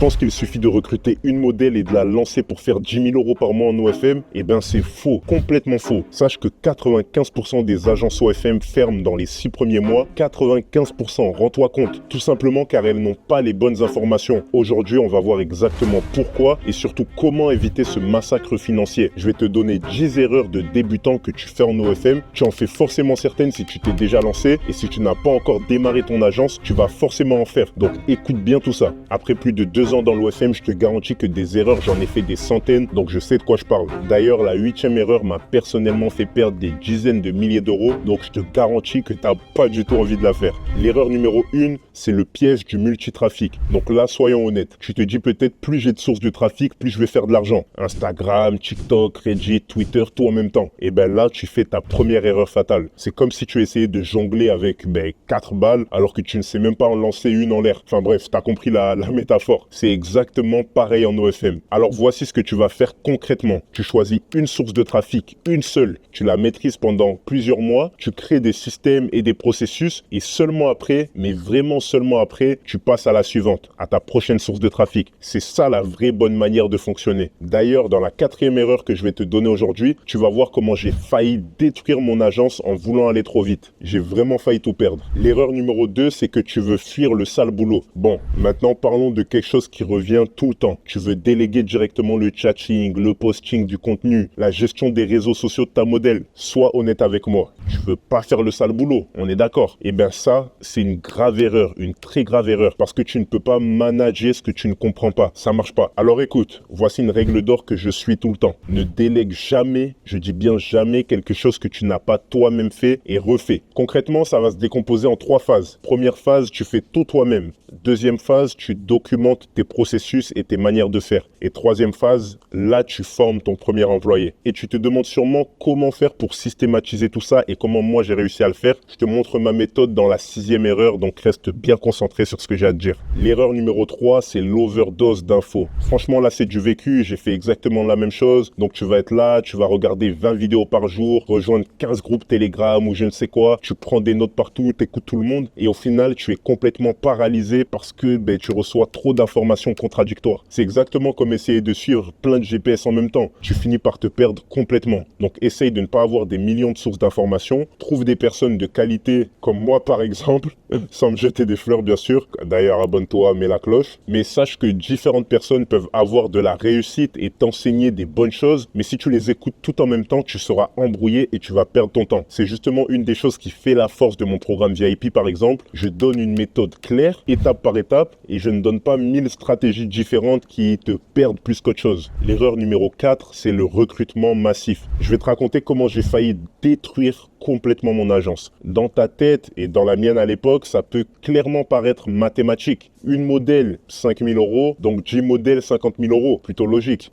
penses qu'il suffit de recruter une modèle et de la lancer pour faire 10 000 euros par mois en OFM? Eh ben c'est faux, complètement faux. Sache que 95% des agences OFM ferment dans les 6 premiers mois. 95%, rends-toi compte. Tout simplement car elles n'ont pas les bonnes informations. Aujourd'hui, on va voir exactement pourquoi et surtout comment éviter ce massacre financier. Je vais te donner 10 erreurs de débutants que tu fais en OFM. Tu en fais forcément certaines si tu t'es déjà lancé et si tu n'as pas encore démarré ton agence, tu vas forcément en faire. Donc écoute bien tout ça. Après plus de 2 ans dans l'OFM, je te garantis que des erreurs, j'en ai fait des centaines, donc je sais de quoi je parle. D'ailleurs, la 8e erreur m'a personnellement fait perdre des dizaines de milliers d'euros, donc je te garantis que tu n'as pas du tout envie de la faire. L'erreur numéro 1, c'est le piège du multitrafic. Donc là, soyons honnêtes. Tu te dis peut-être plus j'ai de sources de trafic, plus je vais faire de l'argent. Instagram, TikTok, Reddit, Twitter, tout en même temps. Et ben là, tu fais ta première erreur fatale. C'est comme si tu essayais de jongler avec 4 balles alors que tu ne sais même pas en lancer une en l'air. Enfin bref, tu as compris la métaphore. C'est exactement pareil en OFM. Alors voici ce que tu vas faire concrètement. Tu choisis une source de trafic, une seule. Tu la maîtrises pendant plusieurs mois. Tu crées des systèmes et des processus et seulement après, mais vraiment seulement après, tu passes à la suivante, à ta prochaine source de trafic. C'est ça la vraie bonne manière de fonctionner. D'ailleurs, dans la 4e erreur que je vais te donner aujourd'hui, tu vas voir comment j'ai failli détruire mon agence en voulant aller trop vite. J'ai vraiment failli tout perdre. L'erreur numéro 2, c'est que tu veux fuir le sale boulot. Bon, maintenant parlons de quelque chose qui revient tout le temps. Tu veux déléguer directement le chatting, le posting du contenu, la gestion des réseaux sociaux de ta modèle. Sois honnête avec moi. Tu veux pas faire le sale boulot, on est d'accord? Eh bien ça, c'est une grave erreur, une très grave erreur, parce que tu ne peux pas manager ce que tu ne comprends pas. Ça marche pas. Alors écoute, voici une règle d'or que je suis tout le temps. Ne délègue jamais, je dis bien jamais, quelque chose que tu n'as pas toi-même fait et refait. Concrètement, ça va se décomposer en 3 phases. Première phase, tu fais tout toi-même. Deuxième phase, tu documentes tes processus et tes manières de faire. Et troisième phase, là, tu formes ton premier employé. Et tu te demandes sûrement comment faire pour systématiser tout ça et comment moi j'ai réussi à le faire. Je te montre ma méthode dans la 6e erreur, donc reste bien concentré sur ce que j'ai à te dire. L'erreur numéro 3, c'est l'overdose d'infos. Franchement, là, c'est du vécu. J'ai fait exactement la même chose. Donc, tu vas être là, tu vas regarder 20 vidéos par jour, rejoindre 15 groupes Telegram ou je ne sais quoi. Tu prends des notes partout, tu écoutes tout le monde. Et au final, tu es complètement paralysé parce que tu reçois trop d'informations contradictoires. C'est exactement comme essayer de suivre plein de GPS en même temps. Tu finis par te perdre complètement. Donc, essaye de ne pas avoir des millions de sources d'informations. Trouve des personnes de qualité, comme moi par exemple, sans me jeter des fleurs bien sûr. D'ailleurs, abonne-toi, mets la cloche. Mais sache que différentes personnes peuvent avoir de la réussite et t'enseigner des bonnes choses. Mais si tu les écoutes tout en même temps, tu seras embrouillé et tu vas perdre ton temps. C'est justement une des choses qui fait la force de mon programme VIP par exemple. Je donne une méthode claire, étape par étape, et je ne donne pas 1000 stratégies différentes qui te perdent plus qu'autre chose. L'erreur numéro 4, c'est le recrutement massif. Je vais te raconter comment j'ai failli détruire complètement mon agence. Dans ta tête et dans la mienne à l'époque, ça peut clairement paraître mathématique. Une modèle, 5 000 euros, donc 10 modèles, 50 000 euros. Plutôt logique.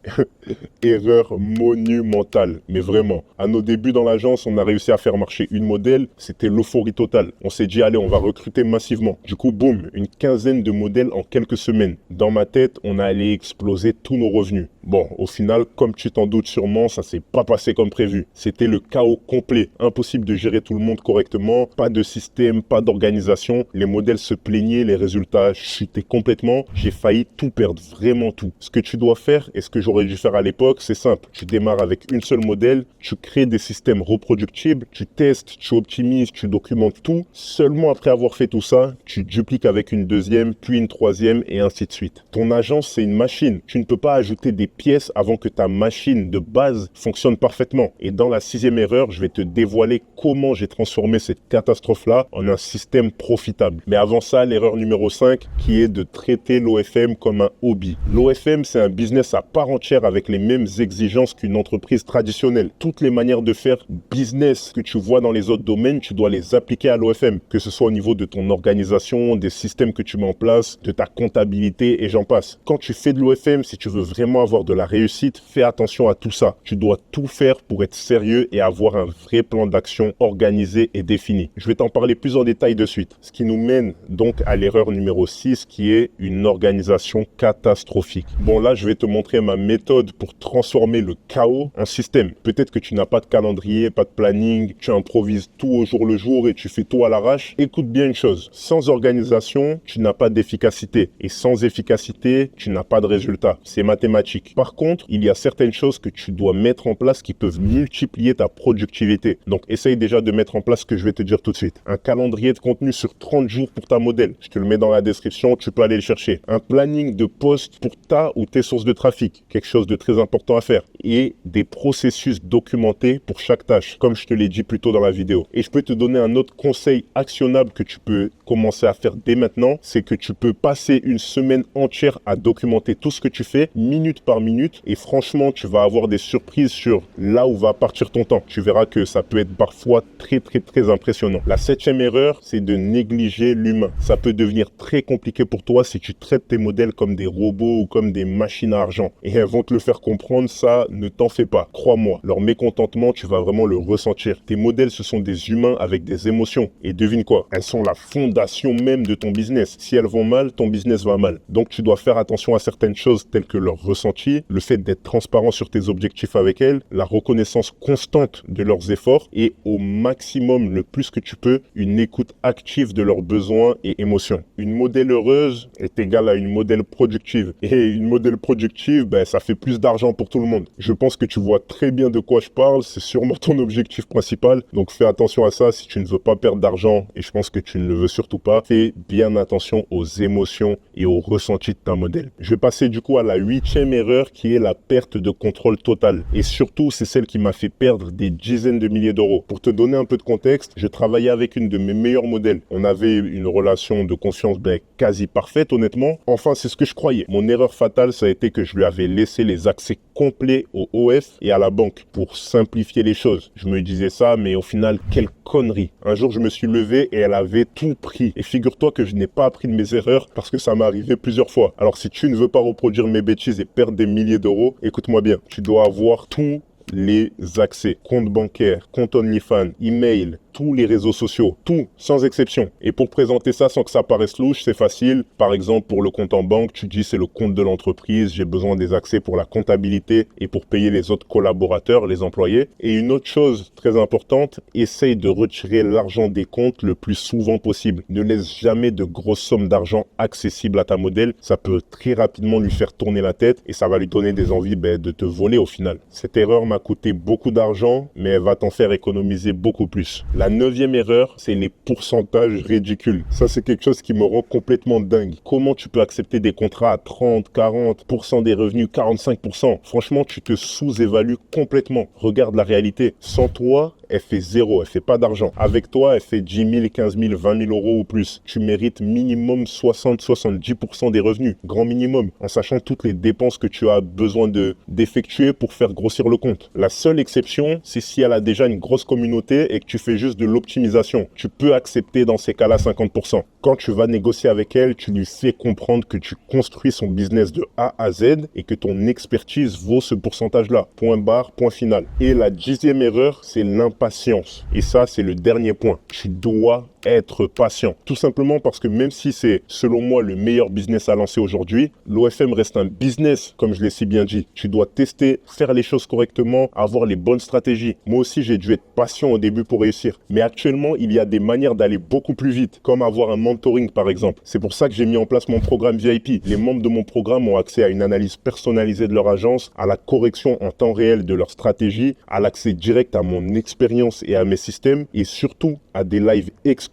Erreur monumentale, mais vraiment. À nos débuts dans l'agence, on a réussi à faire marcher une modèle, c'était l'euphorie totale. On s'est dit, allez, on va recruter massivement. Du coup, boum, une quinzaine de modèles en quelques semaines. Dans ma tête, on allait exploser tous nos revenus. Bon, au final, comme tu t'en doutes sûrement, ça s'est pas passé comme prévu. C'était le chaos complet. Impossible de gérer tout le monde correctement, pas de système, pas d'organisation. Les modèles se plaignaient, les résultats chutaient complètement. J'ai failli tout perdre, vraiment tout. Ce que tu dois faire et ce que j'aurais dû faire à l'époque, c'est simple. Tu démarres avec une seule modèle, tu crées des systèmes reproductibles, tu testes, tu optimises, tu documentes tout. Seulement après avoir fait tout ça, tu dupliques avec une deuxième, puis une troisième et ainsi de suite. Ton agence, c'est une machine. Tu ne peux pas ajouter des pièces avant que ta machine de base fonctionne parfaitement. Et dans la 6e erreur, je vais te dévoiler comment j'ai transformé cette catastrophe-là en un système profitable. Mais avant ça, l'erreur numéro 5, qui est de traiter l'OFM comme un hobby. L'OFM, c'est un business à part entière avec les mêmes exigences qu'une entreprise traditionnelle. Toutes les manières de faire business que tu vois dans les autres domaines, tu dois les appliquer à l'OFM, que ce soit au niveau de ton organisation, des systèmes que tu mets en place, de ta comptabilité et j'en passe. Quand tu fais de l'OFM, si tu veux vraiment avoir de la réussite, fais attention à tout ça. Tu dois tout faire pour être sérieux et avoir un vrai plan d'action action organisée et définie. Je vais t'en parler plus en détail de suite. Ce qui nous mène donc à l'erreur numéro 6 qui est une organisation catastrophique. Bon là, je vais te montrer ma méthode pour transformer le chaos en système. Peut-être que tu n'as pas de calendrier, pas de planning, tu improvises tout au jour le jour et tu fais tout à l'arrache. Écoute bien une chose, sans organisation, tu n'as pas d'efficacité et sans efficacité, tu n'as pas de résultat. C'est mathématique. Par contre, il y a certaines choses que tu dois mettre en place qui peuvent multiplier ta productivité. Donc, essaye déjà de mettre en place ce que je vais te dire tout de suite. Un calendrier de contenu sur 30 jours pour ta modèle. Je te le mets dans la description, tu peux aller le chercher. Un planning de posts pour ta ou tes sources de trafic. Quelque chose de très important à faire. Et des processus documentés pour chaque tâche, comme je te l'ai dit plus tôt dans la vidéo. Et je peux te donner un autre conseil actionnable que tu peux commencer à faire dès maintenant, c'est que tu peux passer une semaine entière à documenter tout ce que tu fais, minute par minute, et franchement, tu vas avoir des surprises sur là où va partir ton temps. Tu verras que ça peut être parfois très impressionnant. La 7e erreur, c'est de négliger l'humain. Ça peut devenir très compliqué pour toi si tu traites tes modèles comme des robots ou comme des machines à argent. Et elles vont te le faire comprendre, ça, ne t'en fais pas. Crois-moi, leur mécontentement, tu vas vraiment le ressentir. Tes modèles, ce sont des humains avec des émotions. Et devine quoi? Elles sont la fondation même de ton business. Si elles vont mal, ton business va mal. Donc, tu dois faire attention à certaines choses telles que leur ressenti, le fait d'être transparent sur tes objectifs avec elles, la reconnaissance constante de leurs efforts et au maximum, le plus que tu peux, une écoute active de leurs besoins et émotions. Une modèle heureuse est égale à une modèle productive. Et une modèle productive, ça fait plus d'argent pour tout le monde. Je pense que tu vois très bien de quoi je parle. C'est sûrement ton objectif principal. Donc, fais attention à ça si tu ne veux pas perdre d'argent. Et je pense que tu ne le veux surtout pas. Fais bien attention aux émotions et aux ressentis de ta modèle. Je vais passer du coup à la 8e erreur qui est la perte de contrôle total. Et surtout, c'est celle qui m'a fait perdre des dizaines de milliers d'euros. Pour te donner un peu de contexte, je travaillais avec une de mes meilleures modèles. On avait une relation de confiance quasi parfaite, honnêtement. Enfin, c'est ce que je croyais. Mon erreur fatale, ça a été que je lui avais laissé les accès complets au OF et à la banque pour simplifier les choses. Je me disais ça, mais au final, quelle connerie. Un jour, je me suis levé et elle avait tout pris. Et figure-toi que je n'ai pas appris de mes erreurs parce que ça m'est arrivé plusieurs fois. Alors, si tu ne veux pas reproduire mes bêtises et perdre des milliers d'euros, écoute-moi bien. Tu dois avoir tout les accès, compte bancaire, compte OnlyFans, email, tous les réseaux sociaux, tout, sans exception. Et pour présenter ça sans que ça paraisse louche, c'est facile. Par exemple, pour le compte en banque, tu dis c'est le compte de l'entreprise, j'ai besoin des accès pour la comptabilité et pour payer les autres collaborateurs, les employés. Et une autre chose très importante, essaye de retirer l'argent des comptes le plus souvent possible. Ne laisse jamais de grosses sommes d'argent accessibles à ta modèle. Ça peut très rapidement lui faire tourner la tête et ça va lui donner des envies de te voler au final. Cette erreur m'a coûté beaucoup d'argent, mais elle va t'en faire économiser beaucoup plus. La 9e erreur, c'est les pourcentages ridicules. Ça, c'est quelque chose qui me rend complètement dingue. Comment tu peux accepter des contrats à 30, 40% des revenus, 45%? Franchement, tu te sous-évalues complètement. Regarde la réalité. Sans toi, elle fait zéro, elle fait pas d'argent. Avec toi, elle fait 10 000, 15 000, 20 000 euros ou plus. Tu mérites minimum 60-70% des revenus, grand minimum, en sachant toutes les dépenses que tu as besoin d'effectuer pour faire grossir le compte. La seule exception, c'est si elle a déjà une grosse communauté et que tu fais juste de l'optimisation. Tu peux accepter dans ces cas-là 50%. Quand tu vas négocier avec elle, tu lui fais comprendre que tu construis son business de A à Z et que ton expertise vaut ce pourcentage-là. Point barre, point final. Et la 10e erreur, c'est l'impatience. Et ça, c'est le dernier point. Tu dois être patient. Tout simplement parce que même si c'est, selon moi, le meilleur business à lancer aujourd'hui, l'OFM reste un business, comme je l'ai si bien dit. Tu dois tester, faire les choses correctement, avoir les bonnes stratégies. Moi aussi, j'ai dû être patient au début pour réussir. Mais actuellement, il y a des manières d'aller beaucoup plus vite, comme avoir un mentoring, par exemple. C'est pour ça que j'ai mis en place mon programme VIP. Les membres de mon programme ont accès à une analyse personnalisée de leur agence, à la correction en temps réel de leur stratégie, à l'accès direct à mon expérience et à mes systèmes, et surtout à des lives exclusifs,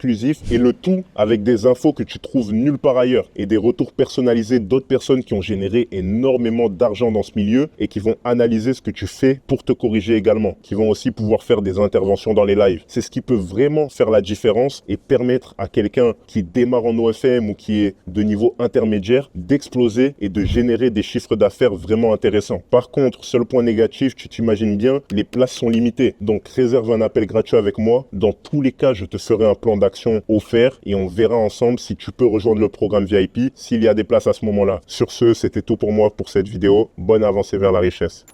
et le tout avec des infos que tu trouves nulle part ailleurs et des retours personnalisés d'autres personnes qui ont généré énormément d'argent dans ce milieu et qui vont analyser ce que tu fais pour te corriger également, qui vont aussi pouvoir faire des interventions dans les lives. C'est ce qui peut vraiment faire la différence et permettre à quelqu'un qui démarre en OFM ou qui est de niveau intermédiaire d'exploser et de générer des chiffres d'affaires vraiment intéressants. Par contre, seul point négatif, tu t'imagines bien, les places sont limitées. Donc réserve un appel gratuit avec moi. Dans tous les cas, je te ferai un plan d'action offert et on verra ensemble si tu peux rejoindre le programme VIP s'il y a des places à ce moment-là. Sur ce, c'était tout pour moi pour cette vidéo. Bonne avancée vers la richesse.